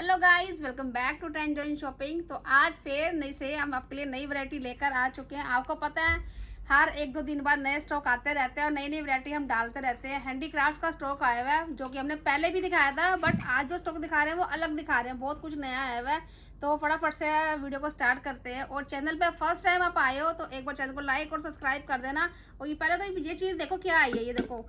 Hello guys, welcome back to trend join shopping. तो आज फिर नई से हम आपके लिए नई वैरायटी लेकर आ चुके हैं। आपको पता है हर एक दो दिन बाद नए स्टॉक आते रहते हैं और नई नई वैरायटी हम डालते रहते हैं। हैंडीक्राफ्ट्स का स्टॉक आया हुआ है जो कि हमने पहले भी दिखाया था, बट आज जो स्टॉक दिखा रहे हैं वो अलग दिखा रहे हैं, बहुत कुछ नया आया हुआ है। तो फटाफट से वीडियो को स्टार्ट करते हैं। और चैनल पे फर्स्ट टाइम आप आए हो तो एक बार चैनल को लाइक और सब्सक्राइब कर देना। और ये पहले तो ये चीज़ देखो क्या आई है, ये देखो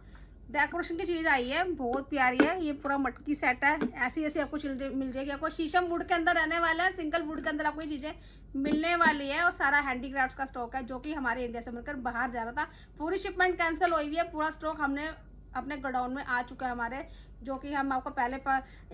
डेकोरेशन की चीज़ आई है, बहुत प्यारी है। ये पूरा मटकी सेट है, ऐसी ऐसी आपको मिल जाएगी। आपको शीशम वुड के अंदर रहने वाला है, सिंगल वुड के अंदर आपको ये चीज़ें मिलने वाली है। और सारा हैंडीक्राफ्ट्स का स्टॉक है जो कि हमारे इंडिया से मिलकर बाहर जा रहा था। पूरी शिपमेंट कैंसिल हुई हुई है, पूरा स्टॉक हमने अपने गोडाउन में आ चुका है हमारे, जो कि हम आपको पहले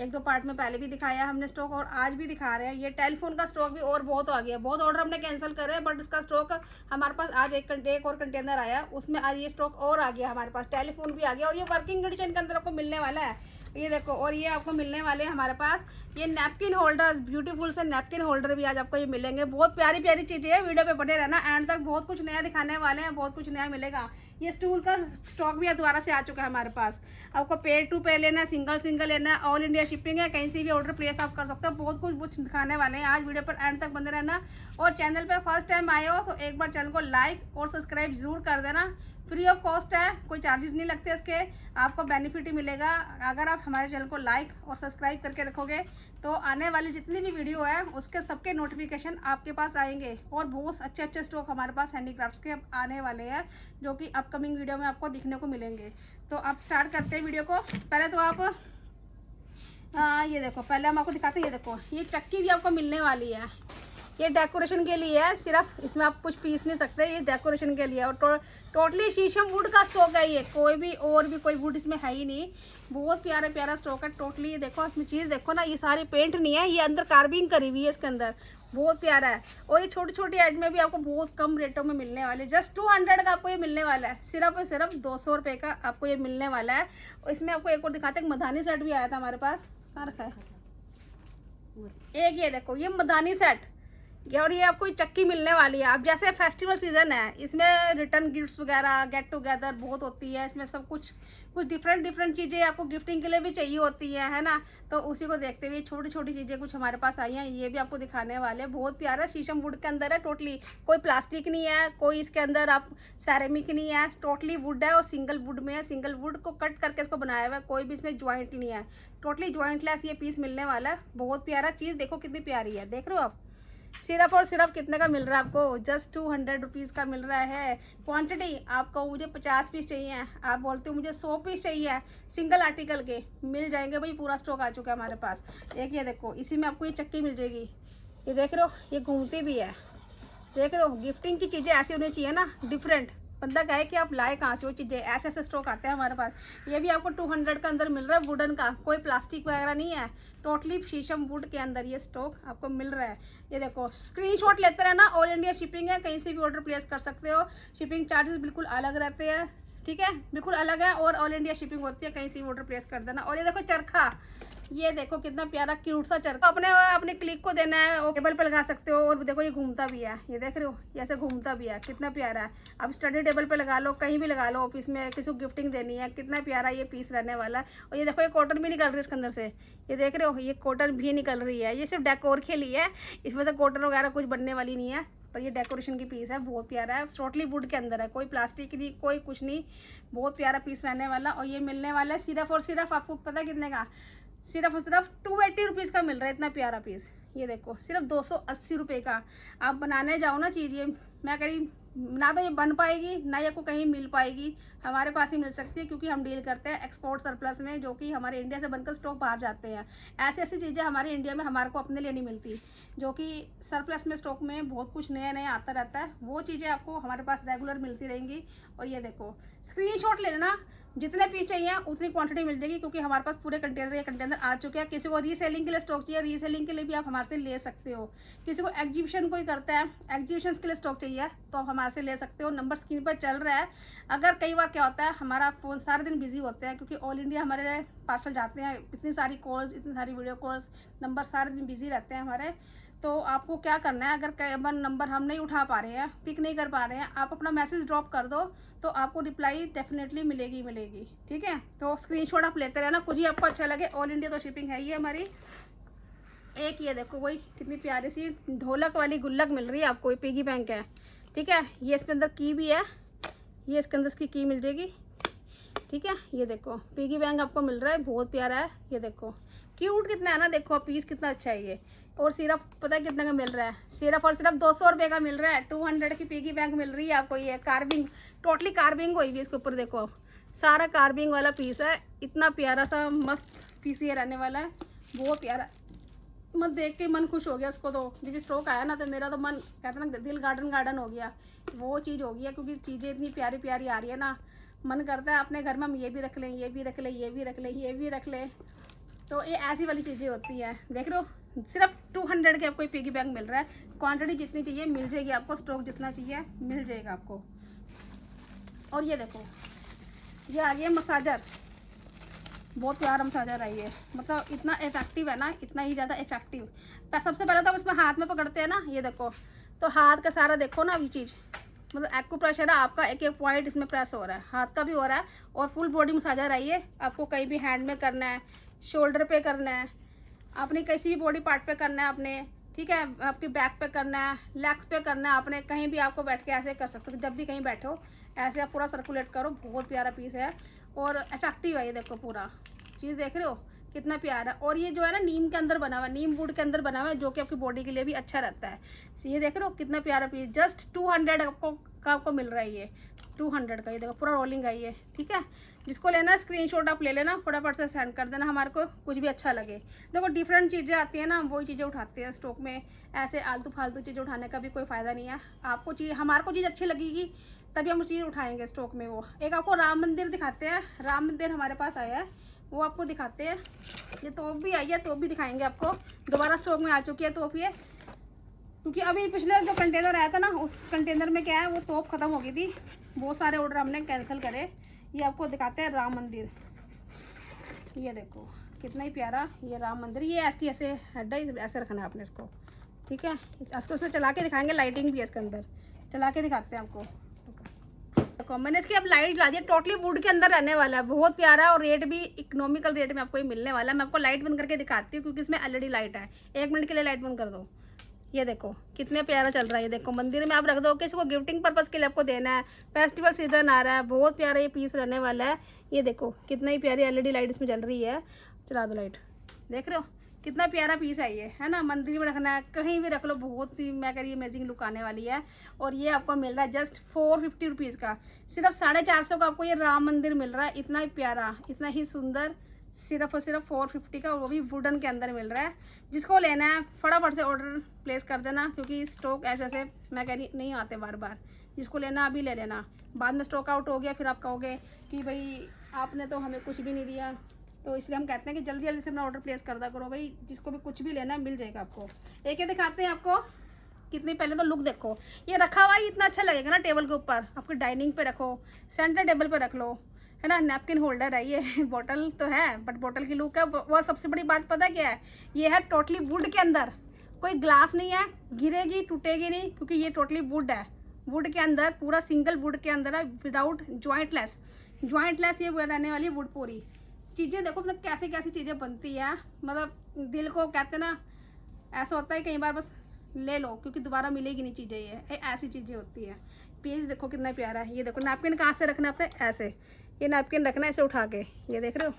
एक दो पार्ट में पहले भी दिखाया हमने स्टॉक, और आज भी दिखा रहे हैं। ये टेलीफोन का स्टॉक भी और बहुत आ गया, बहुत ऑर्डर हमने कैंसिल करे, बट इसका स्टॉक हमारे पास आज एक और कंटेनर आया, उसमें आज ये स्टॉक और आ गया हमारे पास। टेलीफोन भी आ गया और ये वर्किंग कंडीशन के अंदर आपको मिलने वाला है, ये देखो। और ये आपको मिलने वाले हैं हमारे पास ये नैपकिन होल्डर्स, ब्यूटीफुल से नैपकिन होल्डर भी आज आपको ये मिलेंगे। बहुत प्यारी प्यारी चीज़ें हैं, वीडियो पे बने रहना एंड तक, बहुत कुछ नया दिखाने वाले हैं, बहुत कुछ नया मिलेगा। ये स्टूल का स्टॉक भी दोबारा से आ चुका है हमारे पास। आपको पेयर टू पेयर लेना है, सिंगल सिंगल लेना है, ऑल इंडिया शिपिंग है, कहीं से भी ऑर्डर प्लेस आप कर सकते हो। बहुत कुछ दिखाने वाले हैं आज, वीडियो पर एंड तक बने रहना। और चैनल पर फर्स्ट टाइम आए हो तो एक बार चैनल को लाइक और सब्सक्राइब जरूर कर देना। फ्री ऑफ कॉस्ट है, कोई चार्जेस नहीं लगते इसके, आपको बेनिफिट ही मिलेगा अगर आप हमारे चैनल को लाइक और सब्सक्राइब करके रखोगे। तो आने वाली जितनी भी वीडियो है उसके सबके नोटिफिकेशन आपके पास आएंगे। और बहुत अच्छे अच्छे स्टॉक हमारे पास हैंडीक्राफ्ट्स के आने वाले हैं जो कि अपकमिंग वीडियो में आपको दिखने को मिलेंगे। तो आप स्टार्ट करते हैं वीडियो को। पहले तो आप ये देखो, पहले हम आपको दिखाते हैं। ये देखो, ये चक्की भी आपको मिलने वाली है, ये डेकोरेशन के लिए है, सिर्फ इसमें आप कुछ पीस नहीं सकते, ये डेकोरेशन के लिए। और टोटली शीशम वुड का स्टॉक है ये, कोई भी और भी कोई वुड इसमें है ही नहीं। बहुत प्यारा प्यारा स्टॉक है टोटली। ये देखो, इसमें चीज़ देखो ना, ये सारी पेंट नहीं है, ये अंदर कार्विंग करी हुई है इसके अंदर, बहुत प्यारा है। और ये छोटी छोटी एड में भी आपको बहुत कम रेटों में मिलने वाले, जस्ट 200 का आपको ये मिलने वाला है, सिर्फ और सिर्फ 200 रुपये का आपको ये मिलने वाला है। और इसमें आपको एक और दिखाते हैं, मधानी सेट भी आया था हमारे पास, कहाँ रखा है एक, ये देखो ये मधानी सेट। और ये आपको चक्की मिलने वाली है। अब जैसे फेस्टिवल सीजन है, इसमें रिटर्न गिफ्ट्स वगैरह, गेट टुगेदर बहुत होती है, इसमें सब कुछ डिफरेंट चीज़ें आपको गिफ्टिंग के लिए भी चाहिए होती है ना। तो उसी को देखते हुए छोटी छोटी चीज़ें कुछ हमारे पास आई हैं, ये भी आपको दिखाने वाले। बहुत प्यारा शीशम वुड के अंदर है टोटली, कोई प्लास्टिक नहीं है, कोई इसके अंदर आप सैरेमिक नहीं है, टोटली वुड है और सिंगल वुड में है। सिंगल वुड को कट करके इसको बनाया हुआ है, कोई भी इसमें ज्वाइंट नहीं है, टोटली ज्वाइंटलेस ये पीस मिलने वाला है। बहुत प्यारा चीज़, देखो कितनी प्यारी है, देख रहे हो आप। सिर्फ और सिर्फ कितने का मिल रहा है आपको, जस्ट 200 रुपीज़ का मिल रहा है। क्वांटिटी आपको, मुझे 50 पीस चाहिए, आप बोलते हो मुझे 100 पीस चाहिए, सिंगल आर्टिकल के मिल जाएंगे भाई, पूरा स्टॉक आ चुका है हमारे पास। एक ये देखो, इसी में आपको ये चक्की मिल जाएगी, ये देख रहे हो, ये घूमती भी है, देख रहे हो। गिफ्टिंग की चीज़ें ऐसी होनी चाहिए ना, डिफरेंट, बंदा कहे कि आप लाए कहाँ से वो चीज़ें, ऐसे ऐसे स्टॉक आते हैं हमारे पास। ये भी आपको 200 का अंदर मिल रहा है, वुडन का, कोई प्लास्टिक वगैरह नहीं है, टोटली शीशम वुड के अंदर ये स्टॉक आपको मिल रहा है। ये देखो, स्क्रीनशॉट लेते रहना, ऑल इंडिया शिपिंग है, कहीं से भी ऑर्डर प्लेस कर सकते हो। शिपिंग चार्जेस बिल्कुल अलग रहते हैं, ठीक है, बिल्कुल अलग है, और ऑल इंडिया शिपिंग होती है, कहीं से भी ऑर्डर प्लेस कर देना। और ये देखो चरखा, ये देखो कितना प्यारा क्यूट सा चरखा, अपने क्लिक को देना है, वो टेबल पे लगा सकते हो। और देखो ये घूमता भी है, ये देख रहे हो, ये ऐसे घूमता भी है, कितना प्यारा है। अब स्टडी टेबल पे लगा लो, कहीं भी लगा लो, ऑफिस में किसी को गिफ्टिंग देनी है, कितना प्यारा ये पीस रहने वाला है। और ये देखो, ये कॉटन भी निकल रही है इसके अंदर से, ये देख रहे हो, ये कॉटन भी निकल रही है। ये सिर्फ डेकोर के लिए है, इसमें से कॉटन वगैरह कुछ बनने वाली नहीं है, पर ये डेकोरेशन की पीस है, बहुत प्यारा है। टोटली वुड के अंदर है, कोई प्लास्टिक नहीं, कोई कुछ नहीं, बहुत प्यारा पीस रहने वाला। और ये मिलने वाला है सिर्फ और सिर्फ आपको पता है कितने का, सिर्फ और सिर्फ 280 रुपीज़ का मिल रहा है, इतना प्यारा पीस। ये देखो, सिर्फ 280 रुपये का। आप बनाने जाओ ना चीज़, ये मैं कह रही ना तो ये बन पाएगी ना ये आपको कहीं मिल पाएगी, हमारे पास ही मिल सकती है, क्योंकि हम डील करते हैं एक्सपोर्ट सरप्लस में, जो कि हमारे इंडिया से बनकर स्टॉक बाहर जाते हैं। ऐसी ऐसी चीज़ें हमारे इंडिया में हमारे को अपने लिए नहीं मिलती, जो कि सरप्लस में स्टॉक में बहुत कुछ नया नया आता रहता है, वो चीज़ें आपको हमारे पास रेगुलर मिलती रहेंगी। और ये देखो, स्क्रीनशॉट ले लेना, जितने पीस चाहिए उतनी क्वांटिटी मिल जाएगी, क्योंकि हमारे पास पूरे कंटेनर आ चुके हैं। किसी को रीसेलिंग के लिए स्टॉक चाहिए, रीसेलिंग के लिए भी आप हमारे से ले सकते हो। किसी को एग्जीबिशन कोई करता है, एग्जीबिशन के लिए स्टॉक चाहिए तो आप हमारे से ले सकते हो। नंबर स्क्रीन पर चल रहा है। अगर कई बार क्या होता है, हमारा फ़ोन सारे दिन बिजी होते हैं, क्योंकि ऑल इंडिया हमारे पार्सल जाते हैं, इतनी सारी कॉल्स, इतनी सारी वीडियो कॉल्स, नंबर सारे दिन बिजी रहते हैं हमारे। तो आपको क्या करना है, अगर कई बार नंबर हम नहीं उठा पा रहे हैं, पिक नहीं कर पा रहे हैं, आप अपना मैसेज ड्रॉप कर दो, तो आपको रिप्लाई डेफिनेटली मिलेगी, ठीक है। तो स्क्रीनशॉट आप लेते रहना, कुछ ही आपको अच्छा लगे, ऑल इंडिया तो शिपिंग है ही हमारी। एक ये देखो वही कितनी प्यारी सी ढोलक वाली गुल्लक मिल रही है आपको, ये पिगी बैंक है, ठीक है। ये इसके अंदर की भी है, ये इसके अंदर इसकी की मिल जाएगी, ठीक है। ये देखो पिगी बैंक आपको मिल रहा है, बहुत प्यारा है। ये देखो क्यूट कितना है ना, देखो पीस कितना अच्छा है ये। और सिर्फ पता है कितने का मिल रहा है, सिर्फ और सिर्फ 200 रुपये का मिल रहा है। 200 की पिगी बैंक मिल रही है आपको। ये कार्विंग, टोटली कार्विंग हुई भी इसके ऊपर, देखो आप सारा कार्विंग वाला पीस है। इतना प्यारा सा मस्त पीस ये रहने वाला है, बहुत प्यारा। मत देख के मन खुश हो गया इसको, तो जब स्टॉक आया ना तो मेरा तो मन कहते ना दिल गार्डन गार्डन हो गया, वो चीज़ हो गया। क्योंकि चीज़ें इतनी प्यारी प्यारी आ रही है ना, मन करता है अपने घर में हम ये भी रख लें, ये भी रख लें, ये भी रख लें, ये भी रख लें। तो ये ऐसी वाली चीज़ें होती हैं। देख रहे हो सिर्फ 200 के आपको पिगी बैंक मिल रहा है। क्वांटिटी जितनी चाहिए मिल जाएगी आपको, स्टॉक जितना चाहिए मिल जाएगा आपको। और ये देखो ये आ गया मसाजर, बहुत प्यारा मसाजर है ये, मतलब इतना इफेक्टिव है ना, इतना ही ज़्यादा इफेक्टिव। सबसे पहले तो हम इसमें हाथ में पकड़ते हैं ना, ये देखो तो हाथ का सारा देखो ना, ये चीज़ मतलब एक्यूप्रेशर है आपका, एक एक पॉइंट इसमें प्रेस हो रहा है, हाथ का भी हो रहा है। और फुल बॉडी मसाजर है ये, आपको कहीं भी हैंड में करना है, शोल्डर पे करना है, अपनी किसी भी बॉडी पार्ट पे करना है आपने, ठीक है। आपकी बैक पे करना है, लेग्स पे करना है आपने, कहीं भी आपको बैठ के ऐसे कर सकते हो, जब भी कहीं बैठो ऐसे आप पूरा सर्कुलेट करो। बहुत प्यारा पीस है और इफेक्टिव है ये, देखो पूरा चीज़ देख रहे हो कितना प्यारा। और ये जो है ना नीम के अंदर बना हुआ है, नीम वुड के अंदर बना हुआ है, जो कि आपकी बॉडी के लिए भी अच्छा रहता है। ये देख रहे हो कितना प्यारा पीस, जस्ट 200 आपको मिल रहा है ये, 200 का। ये देखो पूरा रोलिंग है ये, ठीक है। जिसको लेना है स्क्रीनशॉट आप ले लेना, फटाफट से सेंड कर देना हमारे को, कुछ भी अच्छा लगे। देखो डिफरेंट चीज़ें आती हैं ना, वही चीज़ें उठाते हैं स्टॉक में, ऐसे आलतू फालतू चीज़ें उठाने का भी कोई फ़ायदा नहीं है। आपको चीज़, हमारे को चीज़ अच्छी लगेगी तभी हम चीज़ उठाएंगे स्टॉक में। वो एक आपको राम मंदिर दिखाते हैं, राम मंदिर हमारे पास आया है, वो आपको दिखाते हैं। ये तोप भी आई है, तोप भी दिखाएंगे आपको, दोबारा स्टॉक में आ चुकी है तोप ये। क्योंकि अभी पिछले जो कंटेनर आया था ना, उस कंटेनर में क्या है, वो तोप ख़त्म हो गई थी, बहुत सारे ऑर्डर हमने कैंसिल करे। ये आपको दिखाते हैं राम मंदिर, ये देखो कितना ही प्यारा ये राम मंदिर। ये ऐसी ऐसे हेड है, ऐसे रखना है आपने इसको, ठीक है। इसको उसमें चला के दिखाएंगे, लाइटिंग भी है इसके अंदर, चला के दिखाते हैं आपको। देखो मैंने इसकी अब लाइट ला दी है, टोटली वुड के अंदर रहने वाला है, बहुत प्यारा। और रेट भी इकोनॉमिकल रेट में आपको ये मिलने वाला है। मैं आपको लाइट बंद करके दिखाती हूँ, क्योंकि इसमें एलईडी लाइट है। 1 मिनट के लिए लाइट बंद कर दो। ये देखो कितने प्यारा चल रहा है, ये देखो मंदिर में आप रख दो, किसी को गिफ्टिंग पर्पज़ के लिए आपको देना है, फेस्टिवल सीजन आ रहा है, बहुत प्यारा ये पीस रहने वाला है। ये देखो कितना ही प्यारी एलईडी लाइट इसमें चल रही है, चला दो लाइट, देख रहे हो कितना प्यारा पीस है ये, है ना। मंदिर में रखना है, कहीं भी रख लो, बहुत ही मैं कह रही अमेजिंग लुक आने वाली है। और ये आपको मिल रहा है जस्ट 450 रुपीज़ का, सिर्फ 450 का आपको ये राम मंदिर मिल रहा है। इतना ही प्यारा, इतना ही सुंदर, सिर्फ और सिर्फ 450 का, वो भी वुडन के अंदर मिल रहा है। जिसको लेना है फटाफट से ऑर्डर प्लेस कर देना, क्योंकि स्टॉक ऐसे ऐसे मैं कह रही नहीं आते बार बार। जिसको लेना अभी ले लेना, बाद में स्टॉक आउट हो गया फिर आप कहोगे कि भाई आपने तो हमें कुछ भी नहीं दिया। तो इसलिए हम कहते हैं कि जल्दी जल्दी से अपना ऑर्डर प्लेस कर दिया करो भाई, जिसको भी कुछ भी लेना है मिल जाएगा आपको। एक ये दिखाते हैं आपको, कितनी पहले तो लुक देखो, ये रखा हुआ ही इतना अच्छा लगेगा ना टेबल के ऊपर, आपकी डाइनिंग पे रखो, सेंटर टेबल पे रख लो, है ना। नैपकिन होल्डर है ये, बोतल तो है बट बोतल की लुक है। वो सबसे बड़ी बात पता क्या है, ये है टोटली वुड के अंदर, कोई ग्लास नहीं है, गिरेगी टूटेगी नहीं, क्योंकि ये टोटली वुड है। वुड के अंदर पूरा सिंगल वुड के अंदर है, विदाउट जॉइंटलेस ये रहने वाली वुड पूरी। चीज़ें देखो मतलब कैसी कैसी चीज़ें बनती है, मतलब दिल को कहते हैं ना, ऐसा होता है कई बार बस ले लो, क्योंकि दोबारा मिलेगी नहीं चीज़ें, ये ऐसी चीज़ें होती है। पेज देखो कितना प्यारा है, ये देखो नैपकिन कहाँ से रखना है आपने, ऐसे ये नैपकिन रखना है ऐसे उठा के, ये देख रहे हो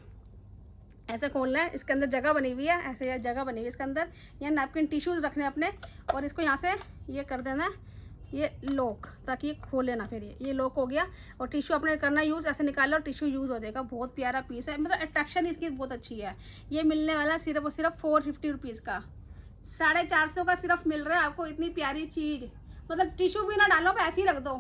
ऐसे खोलना है, इसके अंदर जगह बनी हुई है, ऐसे यह जगह बनी हुई है इसके अंदर। यहाँ नैपकिन टिश्यूज़ रखने अपने, और इसको यहाँ से ये कर देना है ये लॉक, ताकि ये खोले ना। फिर ये लॉक हो गया, और टिश्यू अपने करना यूज़, ऐसे निकालो और टिश्यू यूज़ हो जाएगा। बहुत प्यारा पीस है, मतलब अट्रैक्शन इसकी बहुत अच्छी है। ये मिलने वाला सिर्फ और सिर्फ 450 रुपीज़ का, 450 का सिर्फ मिल रहा है आपको। इतनी प्यारी चीज़, मतलब टिश्यू भी ना डालो, ऐसे ही रख दो,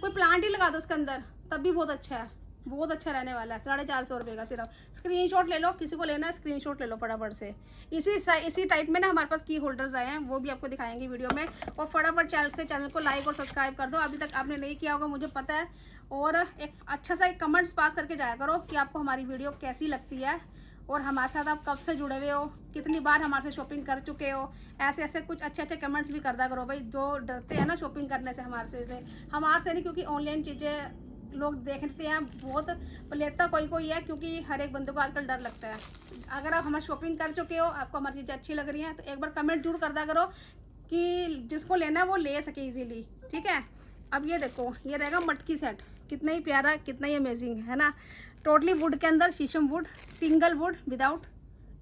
कोई प्लांट ही लगा दो उसके अंदर, तब भी बहुत अच्छा है, बहुत अच्छा रहने वाला है। 450 रुपये का सिर्फ। स्क्रीनशॉट ले लो, किसी को लेना है स्क्रीनशॉट ले लो फटाफट से। इसी टाइप में ना हमारे पास की होल्डर्स आए हैं, वो भी आपको दिखाएंगे वीडियो में। और फटाफट चैनल को लाइक और सब्सक्राइब कर दो, अभी तक आपने नहीं किया होगा मुझे पता है। और एक अच्छा सा एक कमेंट्स पास करके जाया करो कि आपको हमारी वीडियो कैसी लगती है, और हमारे साथ आप कब से जुड़े हुए हो, कितनी बार हमारे से शॉपिंग कर चुके हो। ऐसे कुछ अच्छे अच्छे कमेंट्स भी कर दिया करो भाई, जो डरते हैं ना शॉपिंग करने से हमारे से नहीं, क्योंकि ऑनलाइन चीज़ें लोग देखते हैं बहुत, पर लेता कोई कोई है, क्योंकि हर एक बंदे को आजकल डर लगता है। अगर आप हमारी शॉपिंग कर चुके हो, आपको हमारी चीज़ें अच्छी लग रही हैं, तो एक बार कमेंट जरूर कर दिया करो कि जिसको लेना है वो ले सके इजीली, ठीक है। अब ये देखो, ये रहेगा मटकी सेट, कितना ही प्यारा, कितना ही अमेजिंग है ना। टोटली वुड के अंदर, शीशम would, single would, without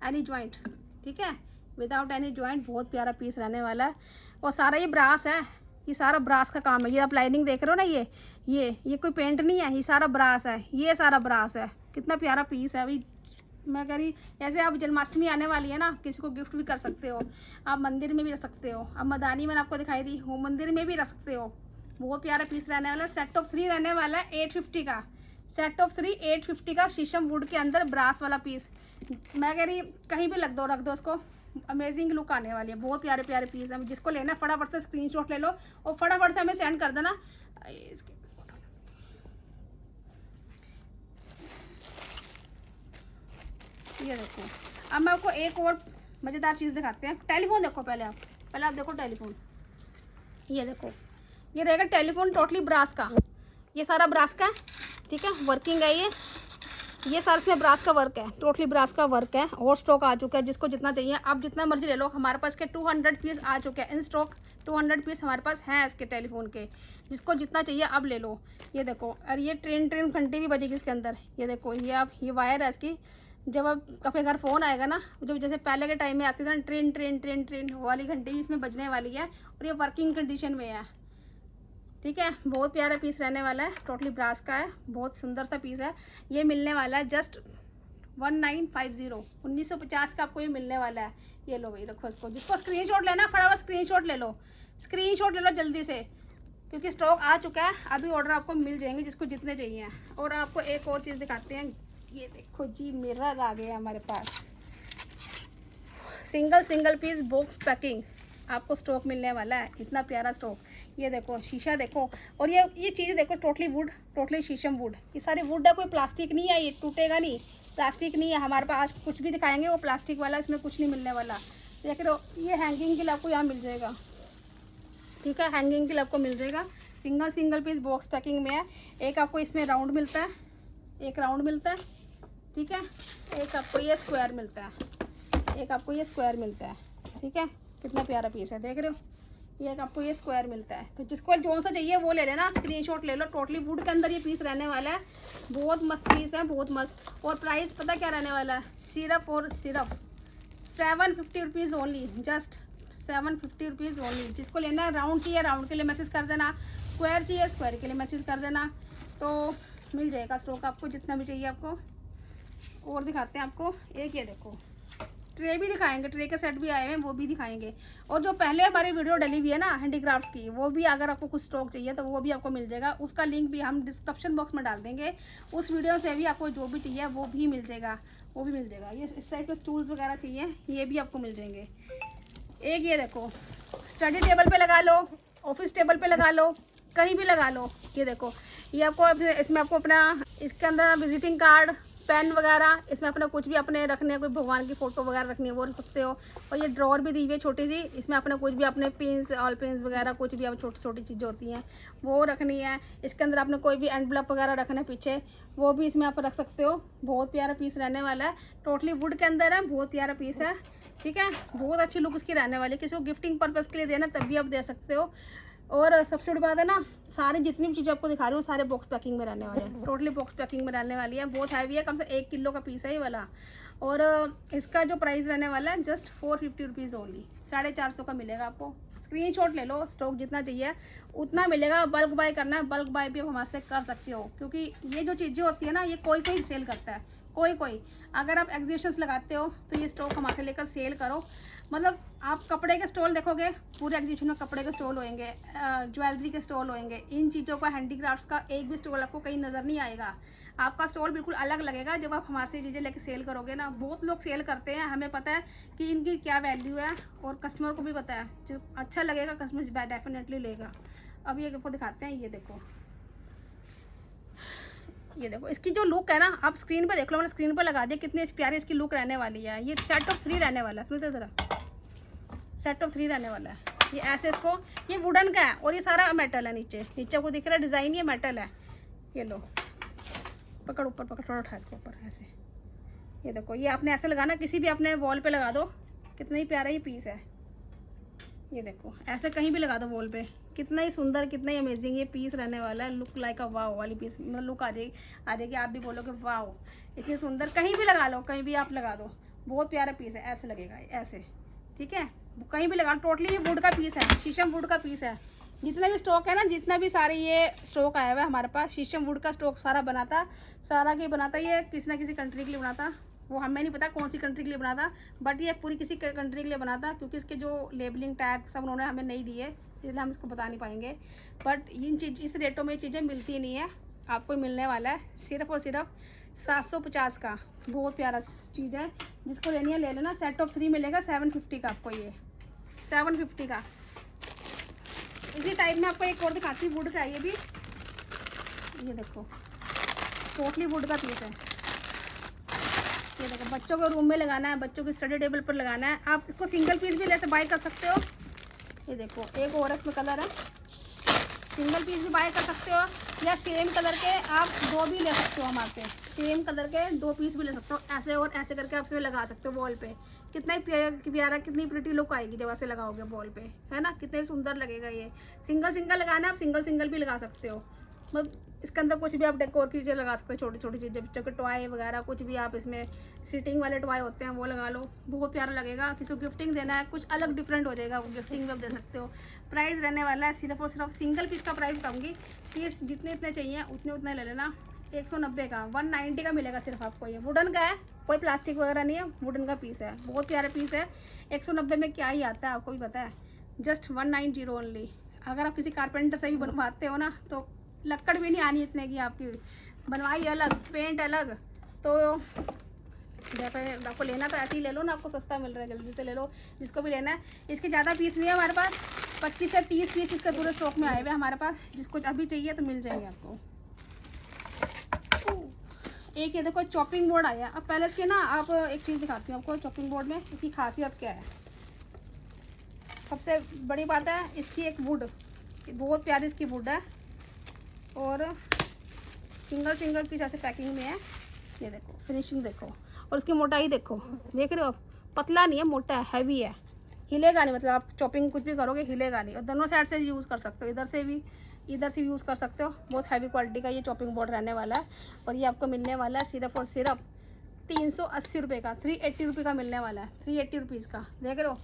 any joint, ठीक है, विदाउट एनी जॉइंट। बहुत प्यारा पीस रहने वाला है। और सारा ये ब्रास है, ये सारा ब्रास का काम है। ये आप लाइनिंग देख रहे हो ना, ये कोई पेंट नहीं है, ये सारा ब्रास है, ये सारा ब्रास है। कितना प्यारा पीस है। अभी मैं कह रही, ऐसे आप जन्माष्टमी आने वाली है ना, किसी को गिफ्ट भी कर सकते हो, आप मंदिर में भी रख सकते हो। अब मदानी मैंने आपको दिखाई दी, वो मंदिर में भी रख सकते हो। बहुत प्यारा पीस रहने वाला है। सेट ऑफ 3 रहने वाला है 850 का, सेट ऑफ 3 850 का, शीशम वुड के अंदर ब्रास वाला पीस। मैं कह रही कहीं भी रख दो उसको, अमेजिंग लुक आने वाली है। बहुत प्यारे प्यारे पीस है। जिसको लेना है फटाफट से स्क्रीनशॉट ले लो और फटाफट से हमें सेंड कर देना। ये देखो, अब मैं आपको एक और मज़ेदार चीज़ दिखाते हैं। टेलीफोन देखो, पहले आप देखो टेलीफोन। ये देखो, ये रहेगा टेलीफोन टोटली ब्रास का, ये सारा ब्रास का है, ठीक है, वर्किंग है ये सारा इसमें ब्रास का वर्क है, टोटली ब्रास का वर्क है। और स्टॉक आ चुका है, जिसको जितना चाहिए आप जितना मर्जी ले लो। हमारे पास के 200 पीस आ चुके हैं इन स्टॉक, 200 पीस हमारे पास हैं इसके टेलीफोन के। जिसको जितना चाहिए अब ले लो। ये देखो, और ये ट्रेन घंटी भी बजेगी इसके अंदर। ये देखो, ये वायर है इसकी। जब आप अपने घर फ़ोन आएगा ना, जो जैसे पहले के टाइम में आती थी ना, ट्रेन वो वाली घंटी भी इसमें बजने वाली है। और ये वर्किंग कंडीशन में है, ठीक है। बहुत प्यारा पीस रहने वाला है, टोटली ब्रास का है, बहुत सुंदर सा पीस है। ये मिलने वाला है जस्ट 1950, 1950 का आपको ये मिलने वाला है। ये लो भाई, रखो इसको। जिसको स्क्रीनशॉट लेना फटाफट स्क्रीनशॉट ले लो, स्क्रीनशॉट ले लो जल्दी से, क्योंकि स्टॉक आ चुका है। अभी ऑर्डर आपको मिल जाएंगे जिसको जितने चाहिए। और आपको एक और चीज़ दिखाते हैं। ये देखो जी, मिरर आ गया हमारे पास, सिंगल पीस बॉक्स पैकिंग आपको स्टॉक मिलने वाला है। इतना प्यारा स्टॉक। ये देखो, शीशा देखो, और ये चीज़ देखो, टोटली वुड, टोटली शीशम वुड। ये सारे वुड है, कोई प्लास्टिक नहीं है, ये टूटेगा नहीं, प्लास्टिक नहीं है हमारे पास। आज कुछ भी दिखाएंगे वो प्लास्टिक वाला, इसमें कुछ नहीं मिलने वाला। देख रहे हो, ये हैंगिंग के लिए आपको यहाँ मिल जाएगा, ठीक है, हैंगिंग के लिए आपको मिल जाएगा। सिंगल पीस बॉक्स पैकिंग में है। एक आपको इसमें राउंड मिलता है, एक राउंड मिलता है, ठीक है, एक आपको ये स्क्वायर मिलता है, एक आपको ये स्क्वायर मिलता है, ठीक है। कितना प्यारा पीस है, देख रहे हो, ये एक आपको ये स्क्वायर मिलता है। तो जिसको जो सा चाहिए वो ले लेना, स्क्रीनशॉट ले लो। टोटली वुड के अंदर ये पीस रहने वाला है। बहुत मस्त पीस है, बहुत मस्त। और प्राइस पता क्या रहने वाला है, सिर्फ 750 rupees only, just 750 rupees only. जिसको लेना है, राउंड चाहिए राउंड के लिए मैसेज कर देना, स्क्वायर चाहिए स्क्वायर के लिए मैसेज कर देना, तो मिल जाएगा स्टॉक आपको जितना भी चाहिए आपको। और दिखाते हैं आपको एक, ये देखो, ट्रे भी दिखाएंगे, ट्रे के सेट भी आए हैं, वो भी दिखाएंगे। और जो पहले हमारी वीडियो डली हुई है ना हैंडीक्राफ्ट्स की, वो भी अगर आपको कुछ स्टॉक चाहिए तो वो भी आपको मिल जाएगा। उसका लिंक भी हम डिस्क्रिप्शन बॉक्स में डाल देंगे। उस वीडियो से भी आपको जो भी चाहिए वो भी मिल जाएगा, वो भी मिल जाएगा। ये इस साइड के स्टूल्स वगैरह चाहिए, ये भी आपको मिल जाएंगे। एक ये देखो, स्टडी टेबल पे लगा लो, ऑफिस टेबल पे लगा लो, कहीं भी लगा लो। ये देखो, ये आपको इसमें आपको अपना, इसके अंदर विजिटिंग कार्ड, पेन वगैरह, इसमें अपना कुछ भी अपने रखने, कोई भगवान की फ़ोटो वगैरह रखनी है वो रख सकते हो। और ये ड्रॉर भी दी हुई है छोटी सी, इसमें अपने कुछ भी अपने पिन्स, ऑल पिन्स वगैरह, कुछ भी आप छोटी छोटी चीज़ें होती हैं वो रखनी है। इसके अंदर आपने कोई भी एनवलप वगैरह रखना है पीछे, वो भी इसमें आप रख सकते हो। बहुत प्यारा पीस रहने वाला है, टोटली वुड के अंदर है, बहुत प्यारा पीस है, ठीक है। बहुत अच्छी लुक इसकी रहने वाली है। किसी को गिफ्टिंग पर्पज़ के लिए देना तब भी आप दे सकते हो। और सबसे बड़ी बात है ना, सारी जितनी भी चीज़ें आपको दिखा रही हूँ सारे बॉक्स पैकिंग में रहने वाले हैं, टोटली बॉक्स पैकिंग में रहने वाली है। बहुत हैवी है, कम से 1 किलो का पीस है ये वाला। और इसका जो प्राइस रहने वाला है जस्ट 450 रुपीज़ ओनली, 450 का मिलेगा आपको। स्क्रीनशॉट ले लो, स्टॉक जितना चाहिए उतना मिलेगा। बल्क बाय करना है, बल्क बाय भी आप हमारे से कर सकते हो, क्योंकि ये जो चीज़ें होती है ना, ये कोई सेल करता है, कोई। अगर आप एग्जीबिशंस लगाते हो तो ये स्टॉक हमारे से लेकर सेल करो। मतलब आप कपड़े के स्टॉल देखोगे, पूरे एग्जीबिशन में कपड़े के स्टॉल होंगे, ज्वेलरी के स्टॉल होंगे, इन चीज़ों का, हैंडीक्राफ्ट्स का एक भी स्टॉल आपको कहीं नज़र नहीं आएगा। आपका स्टॉल बिल्कुल अलग लगेगा जब आप हमारे से चीज़ें लेकर सेल करोगे ना। बहुत लोग सेल करते हैं, हमें पता है कि इनकी क्या वैल्यू है, और कस्टमर को भी पता है। जो अच्छा लगेगा कस्टमर डेफिनेटली लेगा। अब ये आपको दिखाते हैं, ये देखो इसकी जो लुक है ना, आप स्क्रीन पे देख लो, मैंने स्क्रीन पे लगा दिया, कितनी प्यारी इसकी लुक रहने वाली है। ये सेट ऑफ 3 रहने वाला है, सुनते ज़रा, सेट ऑफ 3 रहने वाला है। ये ऐसे इसको, ये वुडन का है और ये सारा मेटल है, नीचे आपको दिख रहा है डिज़ाइन, ये मेटल है, ये लो, पकड़ ऊपर पकड़, थोड़ा उठा इसके ऊपर ऐसे। ये देखो, ये आपने ऐसे लगाना, किसी भी अपने वॉल पे लगा दो, कितना ही प्यारा ये पीस है। ये देखो ऐसे कहीं भी लगा दो वॉल पे, कितना ही सुंदर, कितना ही अमेजिंग ये पीस रहने वाला है। लुक लाइक अ वाव वाली पीस, मतलब लुक आ जाएगी, आप भी बोलोगे वाव इतनी सुंदर। कहीं भी लगा लो, कहीं भी आप लगा दो, बहुत प्यारा पीस है। ऐसे लगेगा ऐसे, ठीक है, कहीं भी लगा। टोटली ये वुड का पीस है, शीशम वुड का पीस है। जितना भी स्टॉक है ना, जितना भी सारे ये स्टॉक आया हुआ है हमारे पास, शीशम वुड का स्टॉक सारा बनाता, सारा के बनाता ये किसी ना किसी कंट्री के लिए बनाता। वो हमें नहीं पता कौन सी कंट्री के लिए बनाता, बट ये पूरी किसी कंट्री के लिए बनाता, क्योंकि इसके जो लेबलिंग टैग सब उन्होंने हमें नहीं दिए, इसलिए हम इसको बता नहीं पाएंगे। बट इस रेटों में चीज़ें मिलती नहीं है, आपको मिलने वाला है सिर्फ और सिर्फ 750 का। बहुत प्यारा चीज़ है, जिसको लेनी है ले लेना। सेट ऑफ 3 मिलेगा 750 का आपको, ये 750 का। इसी टाइप में आपको एक और दिखाती हूँ, वुड का है ये भी। ये देखो टोटली वुड का पीस है। ये देखो, बच्चों को रूम में लगाना है, बच्चों की स्टडी टेबल पर लगाना है, आप इसको सिंगल पीस भी ऐसे बाय कर सकते हो। ये देखो एक और इसमें कलर है, सिंगल पीस भी बाय कर सकते हो, या सेम कलर के आप 2 भी ले सकते हो हमारे से। सेम कलर के 2 पीस भी ले सकते हो, ऐसे और ऐसे करके आप इसमें लगा सकते हो वॉल पे। कितना ही प्यारा, कितनी प्रिटी लुक आएगी जब ऐसे लगाओगे वॉल पे, है ना, कितने सुंदर लगेगा ये। सिंगल लगाना है, आप सिंगल भी लगा सकते हो। मतलब इसके अंदर कुछ भी आप डेकोर की चीज़ें लगा सकते हो, छोटी छोटी चीज़ें, बच्चों के टॉय वगैरह कुछ भी आप इसमें सीटिंग वाले टॉय होते हैं वो लगा लो, बहुत प्यारा लगेगा। किसी को गिफ्टिंग देना है, कुछ अलग डिफरेंट हो जाएगा, वो गिफ्टिंग भी आप दे सकते हो। प्राइस रहने वाला है सिर्फ और सिर्फ, सिंगल पीस का प्राइस कहूँगी, पीस जितने इतने चाहिए उतने ले लेना। 190 का, 190 का मिलेगा सिर्फ आपको। ये वुडन का है, कोई प्लास्टिक वगैरह नहीं है, वुडन का पीस है, बहुत प्यारा पीस है। 190 में क्या ही आता है आपको भी पता है, जस्ट 190 ओनली। अगर आप किसी कारपेंटर से भी बनवाते हो ना, तो लक्कड़ भी नहीं आनी इतने की, आपकी बनवाई अलग, पेंट अलग। तो देखो आपको लेना तो ऐसे ही ले लो ना, आपको सस्ता मिल रहा है, जल्दी से ले लो जिसको भी लेना है। इसके ज़्यादा पीस नहीं है हमारे पास, 25 से 30 पीस इसके पूरे स्टॉक में आए हुए हमारे पास। जिसको अभी चाहिए तो मिल जाएंगे आपको। एक ये देखो चॉपिंग बोर्ड आया। अब पहले इसके ना, आप एक चीज़ दिखाती हूँ आपको चॉपिंग बोर्ड में इसकी खासियत क्या है। सबसे बड़ी बात है इसकी एक वुड, बहुत प्यारी इसकी वुड है, और सिंगल पीस ऐसे पैकिंग में है। ये देखो फिनिशिंग देखो, और इसकी मोटाई देखो, देख रहे हो, पतला नहीं है, मोटा है, हैवी है, हिलेगा नहीं। मतलब आप चॉपिंग कुछ भी करोगे हिलेगा नहीं, और दोनों साइड से यूज़ कर सकते हो, इधर से भी यूज़ कर सकते हो। बहुत हैवी क्वालिटी का ये चॉपिंग बोर्ड रहने वाला है, और ये आपको मिलने वाला है सिर्फ और सिर्फ 380 रुपये का, 380 रुपये का मिलने वाला है, 380 रुपीज़ का। देख रहे हो,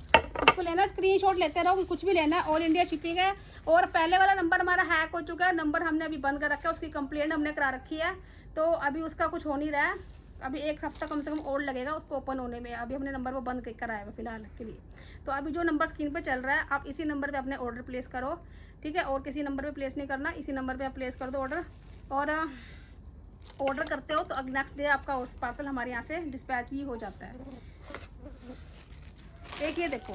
इसको लेना स्क्रीनशॉट लेते रहो, कुछ भी लेना है, ऑल इंडिया शिपिंग है। और पहले वाला नंबर हमारा हैक हो चुका है, नंबर हमने अभी बंद कर रखा है, उसकी कंप्लेंट हमने करा रखी है, तो अभी उसका कुछ हो नहीं रहा है। अभी 1 हफ्ता कम से कम और लगेगा उसको ओपन होने में। अभी हमने नंबर वो बंद कराया है फिलहाल के लिए। तो अभी जो नंबर स्क्रीन पर चल रहा है, आप इसी नंबर पर अपने ऑर्डर प्लेस करो, ठीक है, और किसी नंबर पर प्लेस नहीं करना, इसी नंबर पर आप प्लेस कर दो ऑर्डर। और ऑर्डर करते हो तो नेक्स्ट डे आपका उस पार्सल हमारे यहाँ से डिस्पैच भी हो जाता है। एक ये देखो,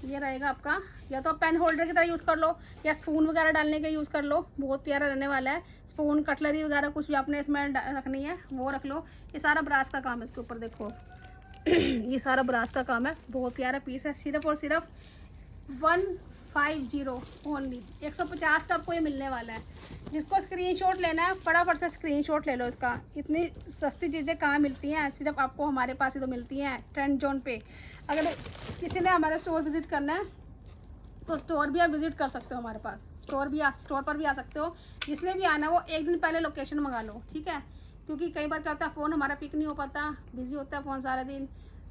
ये रहेगा आपका, या तो पेन होल्डर की तरह यूज़ कर लो, या स्पून वगैरह डालने के यूज़ कर लो, बहुत प्यारा रहने वाला है। स्पून, कटलरी वगैरह कुछ भी आपने इसमें रखनी है वो रख लो। ये सारा ब्रास का काम है इसके ऊपर देखो ये सारा ब्रास का काम है, बहुत प्यारा पीस है। सिर्फ और सिर्फ 150 ओनली, 150 का आपको ये मिलने वाला है। जिसको स्क्रीनशॉट लेना है फटाफट से स्क्रीनशॉट ले लो इसका। इतनी सस्ती चीज़ें कहाँ मिलती हैं, सिर्फ आपको हमारे पास ही तो मिलती हैं, ट्रेंड जोन पे। अगर किसी ने हमारा स्टोर विज़िट करना है तो स्टोर भी आप विज़िट कर सकते हो हमारे पास, स्टोर पर भी आ सकते हो। जिसने भी आना वो एक दिन पहले लोकेशन मंगा लो, ठीक है, क्योंकि कई बार क्या होता है फ़ोन हमारा पिक नहीं हो पाता, बिज़ी होता है फ़ोन सारा दिन।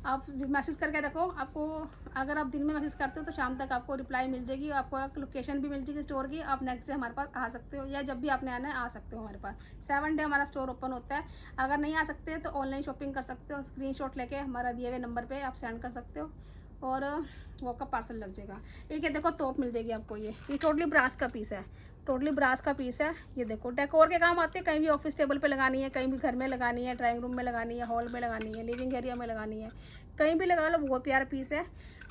आप मैसेज करके रखो, आपको अगर आप दिन में मैसेज करते हो तो शाम तक आपको रिप्लाई मिल जाएगी, आपको एक लोकेशन भी मिल जाएगी स्टोर की। आप नेक्स्ट डे हमारे पास आ सकते हो, या जब भी आपने आना है आ सकते हो हमारे पास। 7 डे हमारा स्टोर ओपन होता है। अगर नहीं आ सकते तो ऑनलाइन शॉपिंग कर सकते हो, स्क्रीनशॉट लेके हमारा दिए हुए नंबर पे आप सेंड कर सकते हो, और वो आपका पार्सल लग जाएगा। एक ये देखो तोप मिल जाएगी आपको, ये टोटली ब्रास का पीस है, टोटली ब्रास का पीस है। ये देखो डेकोर के काम आते हैं, कहीं भी ऑफिस टेबल पे लगानी है, कहीं भी घर में लगानी है, ड्राइंग रूम में लगानी है, हॉल में लगानी है, लिविंग एरिया में लगानी है, कहीं भी लगा लो, बहुत प्यारा पीस है।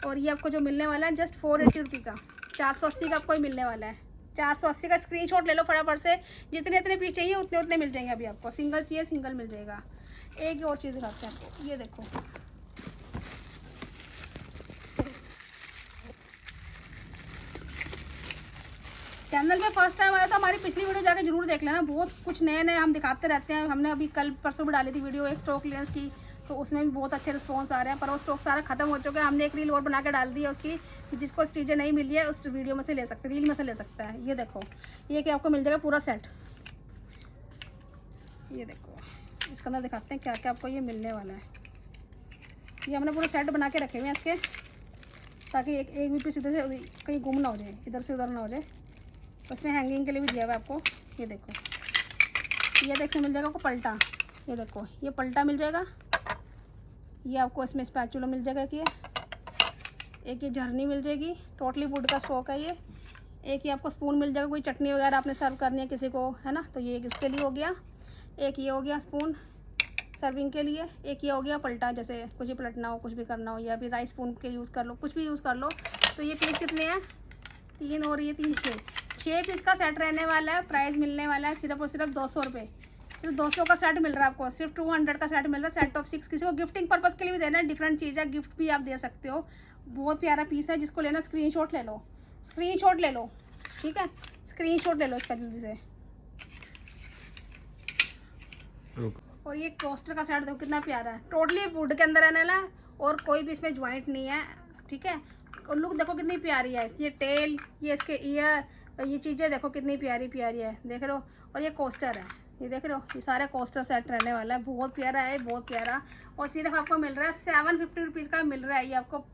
और ये आपको जो मिलने वाला है जस्ट 480 रुपये का, 480 का आपको ही मिलने वाला है। 480 का स्क्रीनशॉट ले लो फटाफट से, जितने पीस चाहिए उतने मिल जाएंगे अभी आपको। सिंगल चाहिए सिंगल मिल जाएगा। एक और चीज़ दिखाते हैं आपको, ये देखो चैनल पे फर्स्ट टाइम आया तो हमारी पिछली वीडियो जाकर जरूर देख लेना, बहुत कुछ नए नए हम दिखाते रहते हैं। हमने अभी कल परसों भी डाली थी वीडियो एक स्टॉक क्लियरेंस की, तो उसमें भी बहुत अच्छे रिस्पॉन्स आ रहे हैं, पर वो स्टॉक सारा खत्म हो चुका है। हमने एक रील और बना के डाल दी है उसकी, जिसको चीज़ें नहीं मिली है उस वीडियो में से ले सकते, रील में से ले सकता है। ये देखो, ये कि आपको मिल जाएगा पूरा सेट। ये देखो इसके अंदर दिखाते हैं क्या क्या आपको ये मिलने वाला है। ये हमने पूरा सेट बना के रखे हुए हैं इसके, ताकि एक भी पीस इधर से कहीं गुम ना हो जाए, इधर से उधर ना हो जाए। उसमें हैंगिंग के लिए भी दिया हुआ है आपको। ये देखो, ये देख से मिल जाएगा आपको पलटा। ये देखो, ये पलटा मिल जाएगा। ये आपको इसमें स्पैचुला मिल जाएगा कि एक ये झरनी मिल जाएगी, टोटली वुड का स्टॉक है ये। एक ये आपको स्पून मिल जाएगा, कोई चटनी वगैरह आपने सर्व करनी है किसी को, है ना, तो ये इसके लिए हो गया। एक ये हो गया स्पून सर्विंग के लिए। एक ये हो गया पलटा, जैसे कुछ भी पलटना हो, कुछ भी करना हो, या फिर राइस स्पून के यूज़ कर लो, कुछ भी यूज़ कर लो। तो ये पीस कितने हैं? 3 और ये 3 6 पीस का सेट रहने वाला है। प्राइस मिलने वाला है सिर्फ और सिर्फ 200 रुपये। सिर्फ 200 का सेट मिल रहा है आपको, सिर्फ 200 का सेट मिल रहा है, सेट ऑफ 6। किसी को गिफ्टिंग पर्पज़ के लिए भी देना है, डिफरेंट चीज़ है, गिफ्ट भी आप दे सकते हो। बहुत प्यारा पीस है, जिसको लेना स्क्रीनशॉट ले लो, स्क्रीनशॉट ले लो, ठीक है, स्क्रीनशॉट ले लो इसका जल्दी से। और ये कोस्टर का सेट देखो कितना प्यारा है, टोटली वुड के अंदर रहने वाला है और कोई भी इसमें ज्वाइंट नहीं है, ठीक है। और लुक देखो कितनी प्यारी है, ये टेल, ये इसके ईयर, ये चीज़ें देखो कितनी प्यारी प्यारी है, देख रहे हो। और ये कोस्टर है, ये देख रहे हो, ये सारे कोस्टर सेट रहने वाला है, बहुत प्यारा है, बहुत प्यारा। और सिर्फ आपको मिल रहा है 750 रुपीज़ का मिल रहा है। ये आपको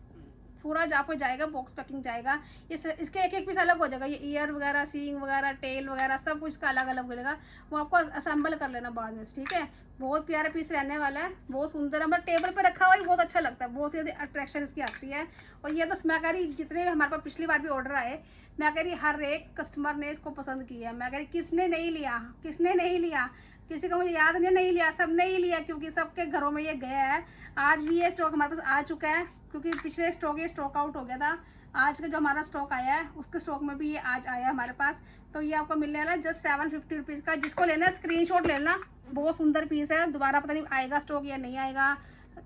पूरा आपको जाएगा, बॉक्स पैकिंग जाएगा। इसके एक पीस अलग हो जाएगा, ये ईयर वगैरह, सींग वगैरह, टेल वगैरह सब कुछ इसका अलग अलग मिलेगा, वो आपको असेंबल कर लेना बाद में, ठीक है। बहुत प्यारा पीस रहने वाला है, बहुत सुंदर है, मतलब टेबल पे रखा हुआ ही बहुत अच्छा लगता है, बहुत ज़्यादा अट्रैक्शन इसकी आती है। और ये तो मैं कह रही, जितने भी हमारे पास पिछली बार भी ऑर्डर आए, मैं कह रही हर एक कस्टमर ने इसको पसंद किया है। मैं कह रही किसने नहीं लिया, किसने नहीं लिया, किसी को मुझे याद नहीं लिया, सब ने ही लिया, क्योंकि सबके घरों में ये गया है। आज भी ये स्टॉक हमारे पास आ चुका है, क्योंकि पिछले स्टॉक ये स्टॉक आउट हो गया था। आज का जो हमारा स्टॉक आया है उसके स्टॉक में भी ये आज आया है हमारे पास। तो ये आपको मिलने वाला है जस्ट 750 रुपीज़ का। जिसको लेना है स्क्रीनशॉट लेना, बहुत सुंदर पीस है, दोबारा पता नहीं आएगा स्टॉक या नहीं आएगा।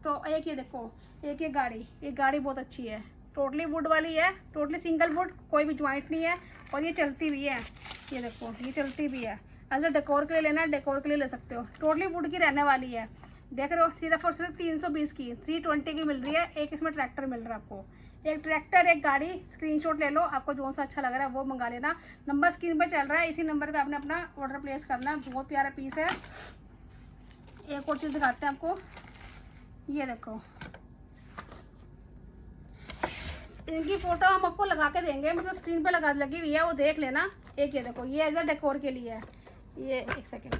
तो एक ये देखो, एक ये गाड़ी बहुत अच्छी है, टोटली वुड वाली है, टोटली सिंगल वुड, कोई भी ज्वाइंट नहीं है, और ये चलती भी है। ये देखो, ये चलती भी है, एज अ डेकोर के लिए लेना है, डेकोर के लिए ले सकते हो, टोटली वुड की रहने वाली है। देख रहे हो, सिर्फ और सिर्फ 320 की, 320 की मिल रही है। एक इसमें ट्रैक्टर मिल रहा है आपको, एक ट्रैक्टर, एक गाड़ी। स्क्रीनशॉट ले लो, आपको जो सा अच्छा लग रहा है वो मंगा लेना। नंबर स्क्रीन पे चल रहा है, इसी नंबर पे आपने अपना ऑर्डर प्लेस करना है। बहुत प्यारा पीस है। एक और चीज़ दिखाते हैं आपको, ये देखो, इनकी फोटो हम आपको लगा के देंगे, मतलब स्क्रीन पे लगी हुई है, वो देख लेना। एक ये देखो, ये एज अ डेकोर के लिए है। ये एक सेकेंड,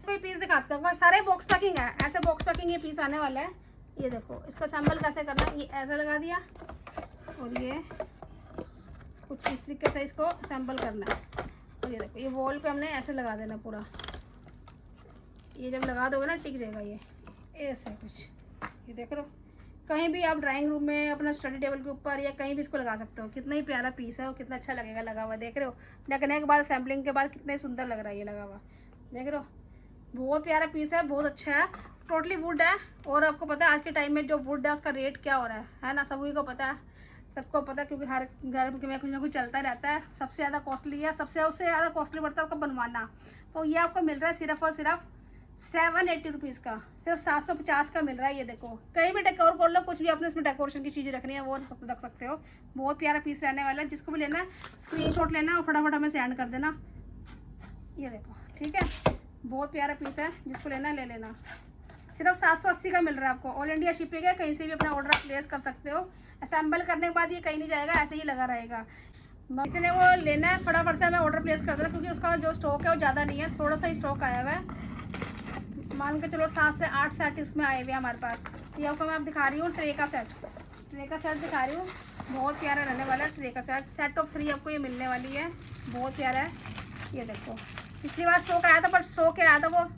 कोई पीस दिखाते हैं, सारे बॉक्स पैकिंग है, ऐसे बॉक्स पैकिंग ये पीस आने वाला है। ये देखो, इसका सैंपल कैसे करना है, ये ऐसे लगा दिया, और ये कुछ इस तरीके से इसको सैंपल करना है। और ये देखो, ये वॉल पे हमने ऐसे लगा देना पूरा। ये जब लगा दोगे ना टिक जाएगा ये ऐसे कुछ। ये देख रहे हो, कहीं भी आप ड्राइंग रूम में, अपना स्टडी टेबल के ऊपर, या कहीं भी इसको लगा सकते हो। कितना ही प्यारा पीस है और कितना अच्छा लगेगा लगा हुआ। देख रहे हो, लगने के बाद, सैम्पलिंग के बाद कितने सुंदर लग रहा है ये लगा हुआ। देख रहे हो, बहुत प्यारा पीस है, बहुत अच्छा है, टोटली वुड है। और आपको पता है आज के टाइम में जो वुड है उसका रेट क्या हो रहा है ना, सभी को पता है, सबको पता है, क्योंकि हर घर में कुछ ना कुछ चलता रहता है। सबसे ज़्यादा कॉस्टली है, सबसे उससे ज़्यादा कॉस्टली पड़ता है उसको बनवाना। तो ये आपको मिल रहा है सिर्फ और सिर्फ 780 रुपीज़ का, सिर्फ 750 का मिल रहा है। ये देखो, कहीं भी डेकोर कर लो, कुछ भी आपने इसमें डेकोरेशन की चीज़ें रखनी है वो रख सकते हो। बहुत प्यारा पीस रहने वाला है। जिसको भी लेना है स्क्रीनशॉट लेना और फटाफट हमें सेंड कर देना। ये देखो, ठीक है, बहुत प्यारा पीस है, जिसको लेना है ले लेना। सिर्फ 780 का मिल रहा है आपको, ऑल इंडिया शिपिंग है, कहीं से भी अपना ऑर्डर प्लेस कर सकते हो। असेंबल करने के बाद ये कहीं नहीं जाएगा, ऐसे ही लगा रहेगा। किसी ने वो लेना है फटाफट से हमें ऑर्डर प्लेस कर देना, क्योंकि उसका जो स्टॉक है वो ज़्यादा नहीं है, थोड़ा सा ही स्टॉक आया हुआ है। मान के चलो 7 से 8 सेट उसमें आए हुए हैं हमारे पास। ये आपको मैं दिखा रही हूँ ट्रे का सेट दिखा रही हूँ, बहुत प्यारा रहने वाला है ट्रे का सेट। सेट ऑफ 3 आपको ये मिलने वाली है, बहुत प्यारा है। ये देखो, पिछली बार स्टॉक आया था, पर स्टॉक क्या आया था, वो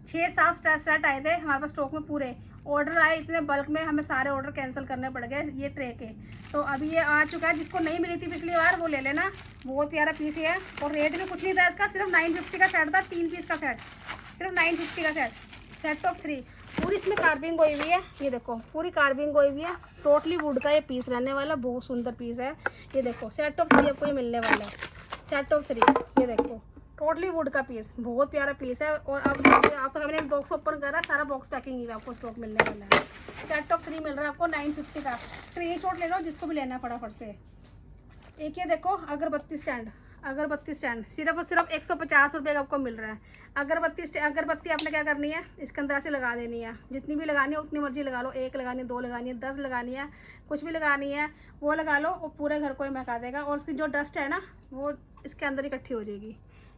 6-7 सेट आए थे हमारे पास स्टॉक में। पूरे ऑर्डर आए इतने बल्क में, हमें सारे ऑर्डर कैंसिल करने पड़ गए ये ट्रे के। तो अभी ये आ चुका है, जिसको नहीं मिली थी पिछली बार वो ले लेना। बहुत प्यारा पीस है, और रेट भी कुछ नहीं था इसका, सिर्फ 950 का सेट था, 3 पीस का सेट, सिर्फ 950 का सेट ऑफ 3। पूरी इसमें कार्विंग हुई हुई है, ये देखो पूरी कार्विंग हुई हुई है। टोटली वुड का ये पीस रहने वाला, बहुत सुंदर पीस है। ये देखो सेट ऑफ 3 आपको ये मिलने वाला है, सेट ऑफ 3। ये देखो टोटली वुड का पीस, बहुत प्यारा पीस है। और अब आपको हमने बॉक्स ओपन करा, सारा बॉक्स पैकिंग ही आपको स्टॉक मिलने वाला है। सेट ऑफ 3 मिल रहा है आपको 950 का। स्क्रीनशॉट ले लो जिसको भी लेना है फटाफट से। एक ये देखो अगरबत्ती स्टैंड, अगरबत्ती स्टैंड सिर्फ और सिर्फ 150 रुपये का आपको मिल रहा है। अगरबत्ती आपने क्या करनी है, इसके अंदर ऐसे लगा देनी है। जितनी भी लगानी है उतनी मर्जी लगा लो, 1 लगानी है, 2 लगानी है, 10 लगानी है, कुछ भी लगानी है वो लगा लो और पूरे घर को ही महका देगा। और उसकी जो डस्ट है ना वो इसके अंदर इकट्ठी हो जाएगी,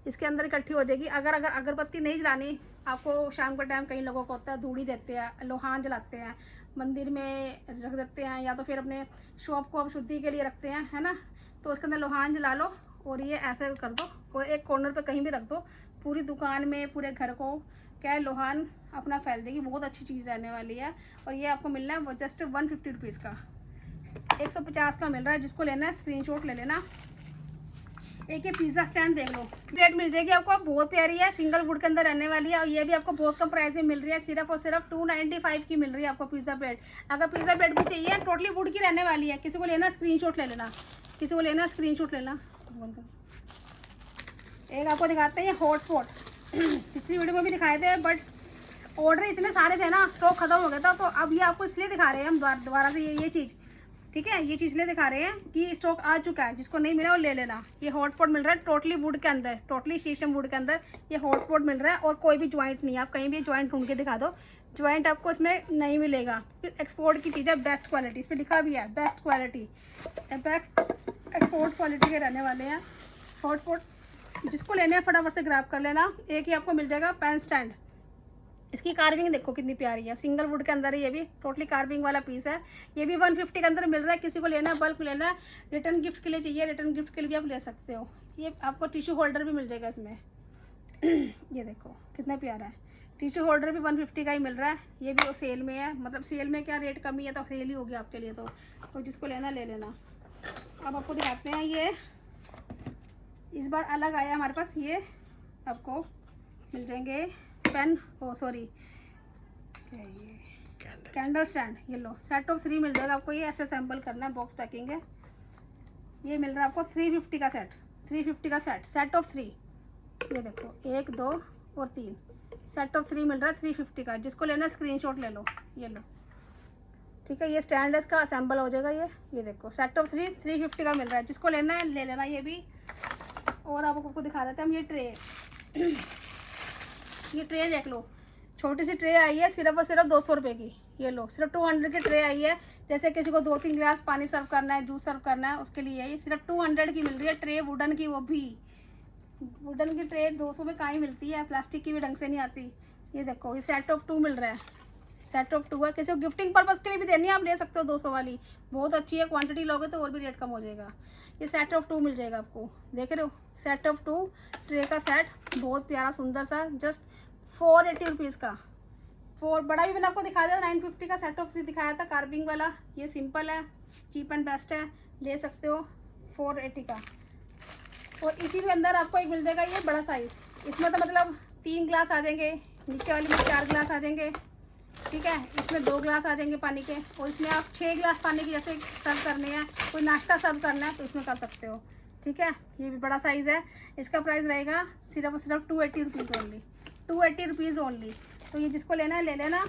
इसके अंदर इकट्ठी हो जाएगी। अगर अगरबत्ती नहीं जलानी आपको, शाम का टाइम कई लोगों को होता है धूड़ी देते हैं, लोहान जलाते हैं, मंदिर में रख देते हैं, या तो फिर अपने शॉप को आप शुद्धि के लिए रखते हैं, है ना। तो उसके अंदर लोहान जला लो और ये ऐसे कर दो और एक कॉर्नर पे कहीं भी रख दो। पूरी दुकान में, पूरे घर को क्या है, लोहान अपना फैल देगी। बहुत अच्छी चीज़ रहने वाली है। और ये आपको मिलना है वो जस्ट 150 रुपीज़ का, 150 का मिल रहा है। जिसको लेना है स्क्रीनशॉट ले लेना। एक ये पिज़्ज़ा स्टैंड देख लो, प्लेट मिल जाएगी आपको, बहुत प्यारी है, सिंगल वुड के अंदर रहने वाली है। और ये भी आपको बहुत कम प्राइस में मिल रही है, सिर्फ और सिर्फ 295 की मिल रही है आपको पिज़्ज़ा प्लेट। अगर पिज़्ज़ा प्लेट भी चाहिए, टोटली वुड की रहने वाली है। किसी को लेना स्क्रीनशॉट ले लेना, किसी को लेना स्क्रीनशॉट लेना। एक आपको दिखाते हैं ये हॉट पॉट, पिछली वीडियो में भी दिखाए थे बट ऑर्डर इतने सारे थे ना, स्टॉक खत्म हो गया था। तो अब ये आपको इसलिए दिखा रहे हैं हम दोबारा से ये चीज़, ठीक है। ये चीज़ इसलिए दिखा रहे हैं कि स्टॉक आ चुका है, जिसको नहीं मिला वो ले लेना। ये हॉट पॉट मिल रहा है टोटली वुड के अंदर, टोटली शीशम वुड के अंदर ये हॉट पॉट मिल रहा है। और कोई भी ज्वाइंट नहीं है, आप कहीं भी ज्वाइंट ढूंढ के दिखा दो, ज्वाइंट आपको इसमें नहीं मिलेगा। एक्सपोर्ट की चीज़ है, बेस्ट क्वालिटी, इस पर लिखा भी है best quality, best export quality के रहने वाले हैं हॉट पॉट। जिसको लेने हैं फटाफट से ग्रैब कर लेना। एक ही आपको मिल जाएगा पेन स्टैंड, इसकी कार्विंग देखो कितनी प्यारी है, सिंगल वुड के अंदर है, ये भी टोटली कार्विंग वाला पीस है। ये भी 150 के अंदर मिल रहा है। किसी को लेना है, बल्क लेना है, रिटर्न गिफ्ट के लिए चाहिए, रिटर्न गिफ्ट के लिए भी आप ले सकते हो। ये आपको टिश्यू होल्डर भी मिल जाएगा इसमें। ये देखो कितना प्यारा है, टिश्यू होल्डर भी 150 का ही मिल रहा है। ये भी सेल में है, मतलब सेल में क्या रेट कमी है तो सेल ही होगी आपके लिए। तो जिसको लेना ले लेना। अब आपको दिखाते हैं, ये इस बार अलग आया हमारे पास, ये आपको मिल जाएंगे पेन, ओ सॉरी कैंडल स्टैंड। ये लो सेट ऑफ 3 मिल जाएगा आपको। ये ऐसे सैंपल करना है, बॉक्स पैकिंग है। ये मिल रहा है आपको 350 का सेट, 350 का सेट, सेट ऑफ 3। ये देखो 1 2 और 3, सेट ऑफ 3 मिल रहा है 350 का। जिसको लेना स्क्रीनशॉट ले लो, ये लो, ठीक है। ये स्टैंड है, इसका असेंबल हो जाएगा। ये देखो सेट ऑफ 3 350 का मिल रहा है। जिसको लेना है ले लेना ये भी। और आपको दिखा देते हैं हम ये ट्रे, ये ट्रे देख लो, छोटी सी ट्रे आई है सिर्फ और सिर्फ 200 रुपये की। ये लो सिर्फ 200 की ट्रे आई है। जैसे किसी को 2-3 गिलास पानी सर्व करना है, जूस सर्व करना है, उसके लिए ये सिर्फ 200 की मिल रही है ट्रे, वुडन की। वो भी वुडन की ट्रे 200 में कहाँ ही मिलती है, प्लास्टिक की भी ढंग से नहीं आती। ये देखो ये सेट ऑफ 2 मिल रहा है, सेट ऑफ 2 है। किसी को गिफ्टिंग पर्पज़ के लिए भी देनी है, आप ले सकते हो 200 वाली, बहुत अच्छी है। क्वांटिटी लोगे तो और भी रेट कम हो जाएगा। ये सेट ऑफ 2 मिल जाएगा आपको, देख रहे हो, सेट ऑफ 2 ट्रे का सेट, बहुत प्यारा सुंदर सा, जस्ट 480 रुपीज़ का। बड़ा भी मैंने आपको दिखाया था 950 का, सेट ऑफ 3 दिखाया था कार्विंग वाला। ये सिंपल है, चीप एंड बेस्ट है, ले सकते हो 480 का। और इसी के अंदर आपको एक मिल जाएगा ये बड़ा साइज़, इसमें तो मतलब 3 ग्लास आ जाएंगे, नीचे वाले में 4 ग्लास आ जाएंगे, ठीक है। इसमें 2 ग्लास आ जाएंगे पानी के, और इसमें आप 6 ग्लास पानी के जैसे सर्व करने हैं, कोई नाश्ता सर्व करना है तो इसमें कर सकते हो, ठीक है। ये भी बड़ा साइज़ है। इसका प्राइस रहेगा सिर्फ और सिर्फ 280 रुपीज़ ओनली, 280 रुपीज़ ओनली। तो ये जिसको लेना है ले लेना,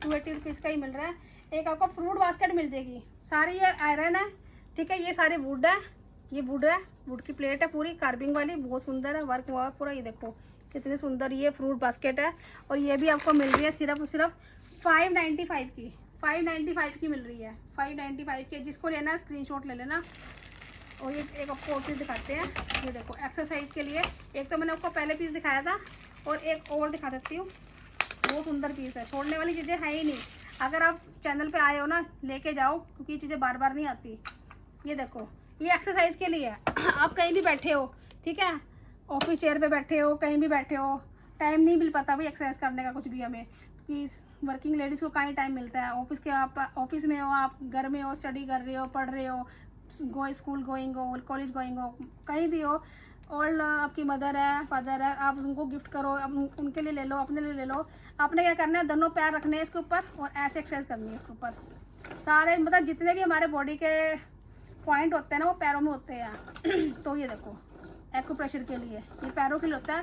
280 रुपीज़ का ही मिल रहा है। एक आपको फ्रूट बास्केट मिल जाएगी, सारी ये आयरन है, ठीक है। ये सारे वुड है, ये वुड है, वुड की प्लेट है पूरी कार्विंग वाली, बहुत सुंदर है, वर्क हुआ पूरा। ये देखो कितनी सुंदर ये फ्रूट बास्केट है। और ये भी आपको मिल रही है सिर्फ और सिर्फ 595 की, 595 की मिल रही है, 595 की। जिसको लेना है स्क्रीनशॉट ले लेना। और ये एक आपको और चीज़ दिखाते हैं, ये देखो एक्सरसाइज के लिए। एक तो मैंने आपको पहले पीस दिखाया था और एक और दिखा देती हूँ, बहुत सुंदर पीस है, छोड़ने वाली चीज़ें है ही नहीं। अगर आप चैनल पे आए हो ना, लेके जाओ, क्योंकि ये चीज़ें बार बार नहीं आती। ये देखो ये एक्सरसाइज के लिए है। आप कहीं भी बैठे हो, ठीक है, ऑफिस चेयर पे बैठे हो, कहीं भी बैठे हो, टाइम नहीं मिल पाता भाई एक्सरसाइज करने का कुछ भी हमें, क्योंकि वर्किंग लेडीज़ को कहीं टाइम मिलता है। आप ऑफिस में हो, आप घर में हो, स्टडी कर रहे हो, पढ़ रहे हो, स्कूल गोइंग हो, कॉलेज गोइंग हो, कहीं भी हो, ऑल आपकी मदर है, फादर है, आप उनको गिफ्ट करो, अब उनके लिए ले लो, अपने लिए ले लो। आपने क्या करना है, दोनों पैर रखने हैं इसके ऊपर और ऐसे एक्सरसाइज करनी है इसके ऊपर। सारे मतलब जितने भी हमारे बॉडी के पॉइंट होते हैं ना वो पैरों में होते हैं। तो ये देखो एक्यूप्रेशर के लिए ये पैरों के लिए होता है।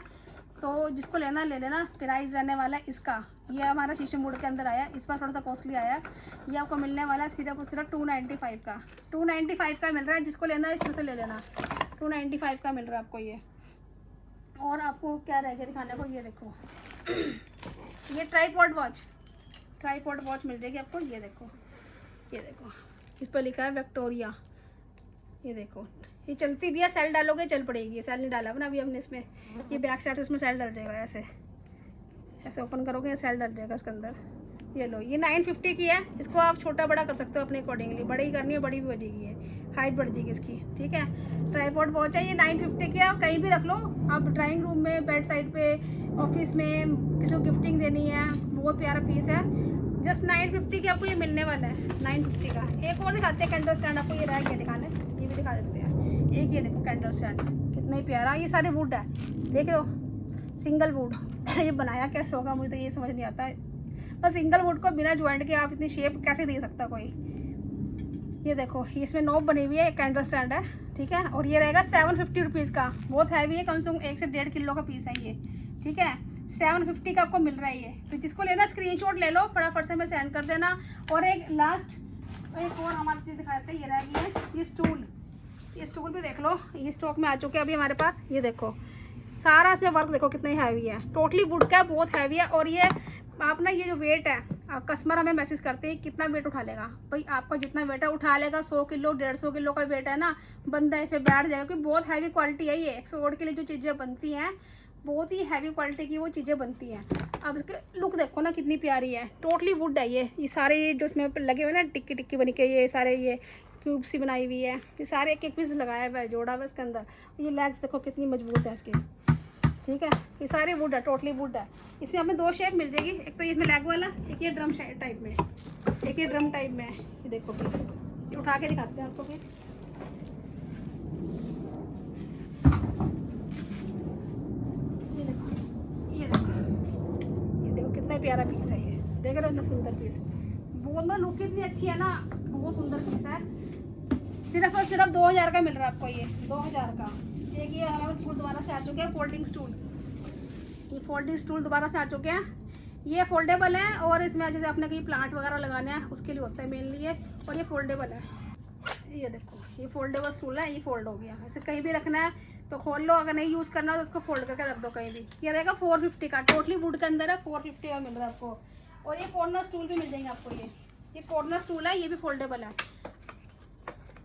तो जिसको लेना ले लेना। प्राइस रहने वाला है इसका, ये हमारा शीशे मोड़ के अंदर आया, इस पर थोड़ा सा कॉस्टली आया है। ये आपको मिलने वाला है सिर्फ और सिर्फ 295 का। 295 का मिल रहा है, जिसको लेना है इसमें से ले लेना। 295 का मिल रहा है आपको ये। और आपको क्या रह गया दिखाने को, ये देखो ये ट्राईपॉड वॉच मिल जाएगी आपको। ये देखो इस पर लिखा है विक्टोरिया। ये देखो ये चलती भी है, सेल डालोगे चल पड़ेगी। सेल नहीं डाला ना अभी हमने इसमें, ये बैक साइड से इसमें सेल डल जाएगा। ऐसे ओपन करोगे सेल डल जाएगा इसके अंदर। ये लो ये 950 की है। इसको आप छोटा बड़ा कर सकते हो अपने अकॉर्डिंगली, बड़ी ही करनी है बड़ी भी हो जाएगी, ये हाइट बढ़ जाएगी इसकी। ठीक है, ट्राईपॉड वॉच है ये 950 की है। आप कहीं भी रख लो, आप ड्राइंग रूम में, बेड साइड पे, ऑफिस में, किसी को गिफ्टिंग देनी है। बहुत प्यारा पीस है, जस्ट 950 की आपको ये मिलने वाला है। 950 का। एक और दिखाते हैं कैंडल स्टैंड, आपको ये रह गया दिखाने, ये भी दिखा देते हैं। एक ये देखो कैंडल स्टैंड कितना ही प्यारा। ये सारे वुड है, देख लो सिंगल वुड। ये बनाया कैसे होगा मुझे तो ये समझ नहीं आता है। बस सिंगल वुड को बिना ज्वाइंट के आप इतनी शेप कैसे दे सकता कोई। ये देखो इसमें नॉब बनी हुई है, एक कैंडल स्टैंड है। ठीक है, और ये रहेगा 750 रुपीज़ का। बहुत हैवी है, कम से कम 1 से 1.5 किलो का पीस है ये। ठीक है, 750 का आपको मिल रहा है ये। तो जिसको लेना स्क्रीनशॉट ले लो, फटाफट से हमें सेंड कर देना। और एक लास्ट एक और हमारी चीज़ दिखा देते हैं, ये रह गई है ये स्टूल भी देख लो, ये स्टॉक में आ चुके हैं अभी हमारे पास। ये देखो सारा इसमें वर्क देखो कितना ही हैवी है, टोटली वुड का, बहुत हैवी है। और ये आप ना ये जो वेट है, कस्टमर हमें मैसेज करते हैं कितना वेट उठा लेगा। भाई आपका जितना वेट है उठा लेगा। 100 किलो 150 किलो का वेट है ना, बंदा इस पर बैठ जाएगा, क्योंकि बहुत हैवी क्वालिटी है ये। एक्सपोर्ट के लिए जो चीज़ें बनती हैं बहुत ही हैवी क्वालिटी की वो चीज़ें बनती हैं। अब इसके लुक देखो ना कितनी प्यारी है, टोटली वुड है ये सारे जो इसमें लगे हुए ना टिक्की बन के, ये सारे ये क्यूब सी बनाई हुई है। ये सारे एक पीस लगाया हुआ है, जोड़ा हुआ इसके अंदर। ये लेग्स देखो कितनी मजबूत है इसकी। ठीक है, ये सारे वुड है, टोटली वुड है। इसमें हमें 2 शेप मिल जाएगी, एक तो इसमें लेग वाला, एक ये ड्रम टाइप में, एक ये ड्रम टाइप में। ये देखो फिर ये उठा के दिखाते हैं आपको फिर। ये देखो कितना प्यारा पीस है ये, देख रहे हो इतना सुंदर पीस। बहुत ना लुक इतनी अच्छी है ना, बहुत सुंदर पीस है। सिर्फ और सिर्फ 2000 का मिल रहा है आपको ये, 2000 का। एक ये हमारे स्टूल दोबारा से आ चुके हैं, फोल्डिंग स्टूल। ये फोल्डिंग स्टूल दोबारा से आ चुके हैं। ये फोल्डेबल है, और इसमें जैसे आपने कहीं प्लांट वगैरह लगाने हैं उसके लिए होता है मेनली ये। और ये फोल्डेबल है, ये देखो ये फोल्डेबल स्टूल है, ये फोल्ड हो गया। ऐसे कहीं भी रखना है तो खोल लो, अगर नहीं यूज़ करना है तो उसको फोल्ड करके रख दो कहीं भी। ये रहेगा 450 का, टोटली वुड के अंदर है, 450 का मिल रहा है आपको। और ये कॉर्नर स्टूल भी मिल जाएंगे आपको। ये कॉर्नर स्टूल है, ये भी फोल्डेबल है।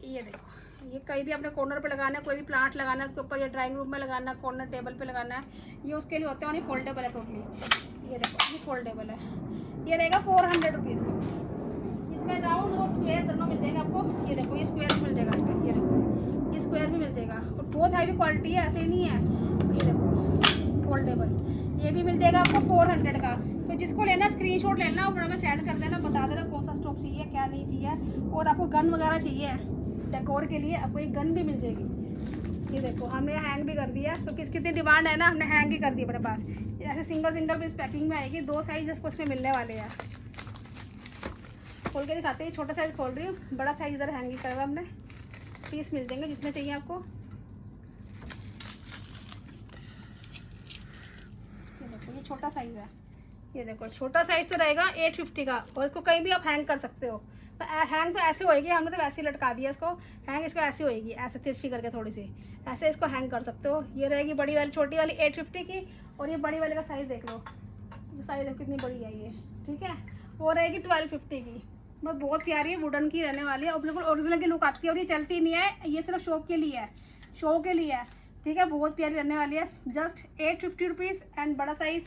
ये देखो ये कहीं भी अपने कॉर्नर पे लगाना है, कोई भी प्लांट लगाना है उसके ऊपर, या ड्राइंग रूम में लगाना है, कॉर्नर टेबल पे लगाना है, ये उसके लिए होते हैं। और ये फोल्डेबल है टोटली। ये देखो ये फोल्डेबल है, ये रहेगा 400 रुपीज़ का। इसमें राउंड और स्क्वायर दोनों मिल जाएगा आपको। ये देखो ये स्क्वायर भी मिल जाएगा इसमें, ये देखो ये स्क्वायर भी मिल जाएगा। और बहुत हैवी क्वालिटी है, ऐसे ही नहीं है। ये देखो फोल्डेबल, ये भी मिल जाएगा आपको 400 का। तो जिसको लेना स्क्रीनशॉट लेना और हमें सेंड कर देना, बता देना कौन सा स्टॉक चाहिए क्या नहीं चाहिए। और आपको गन वगैरह चाहिए डेकोर के लिए, आपको एक गन भी मिल जाएगी। ये देखो हमने हैंग भी कर दिया, क्योंकि इसकी इतनी डिमांड है ना, हमने हैंग ही कर दिया अपने पास। ऐसे सिंगल पीस पैकिंग में आएगी, 2 साइज आपको उसमें मिलने वाले हैं। खोल के दिखाते हैं, छोटा साइज खोल रही हूँ, बड़ा साइज इधर हैंग ही करा हुआ हमने। पीस मिल जाएंगे जितने चाहिए आपको। ये देखो ये छोटा साइज है, ये देखो छोटा साइज तो रहेगा 850 का। और इसको कहीं भी आप हैंग कर सकते हो। तो हैंग तो ऐसे होएगी, हमने तो वैसे ही लटका दिया इसको। हैंग इसको ऐसे होएगी, ऐसे तिरछी करके थोड़ी सी, ऐसे इसको हैंग कर सकते हो। ये रहेगी बड़ी वाली, छोटी वाली 850 की। और ये बड़ी वाले का साइज़ देख लो, साइज़ कितनी बड़ी है ये। ठीक है, वो रहेगी 1250 की। बस बहुत प्यारी है, वुडन की रहने वाली है, और बिल्कुल ओरिजिनल की लुक आती है। और ये चलती नहीं है, ये सिर्फ शो के लिए है, शो के लिए है। ठीक है, बहुत प्यारी रहने वाली है। जस्ट 850 रुपीज़ एंड बड़ा साइज़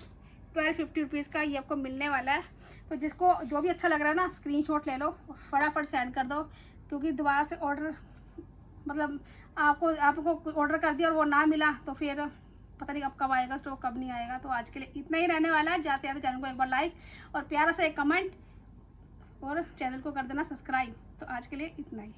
1250 रुपीज़ का ये आपको मिलने वाला है। तो जिसको जो भी अच्छा लग रहा है ना, स्क्रीनशॉट ले लो, फटाफट सेंड कर दो। क्योंकि दोबारा से ऑर्डर, मतलब आपको ऑर्डर कर दिया और वो ना मिला तो फिर पता नहीं अब कब आएगा स्टॉक, कब नहीं आएगा। तो आज के लिए इतना ही रहने वाला है। जाते जाते चैनल को एक बार लाइक और प्यारा सा एक कमेंट, और चैनल को कर देना सब्सक्राइब। तो आज के लिए इतना ही।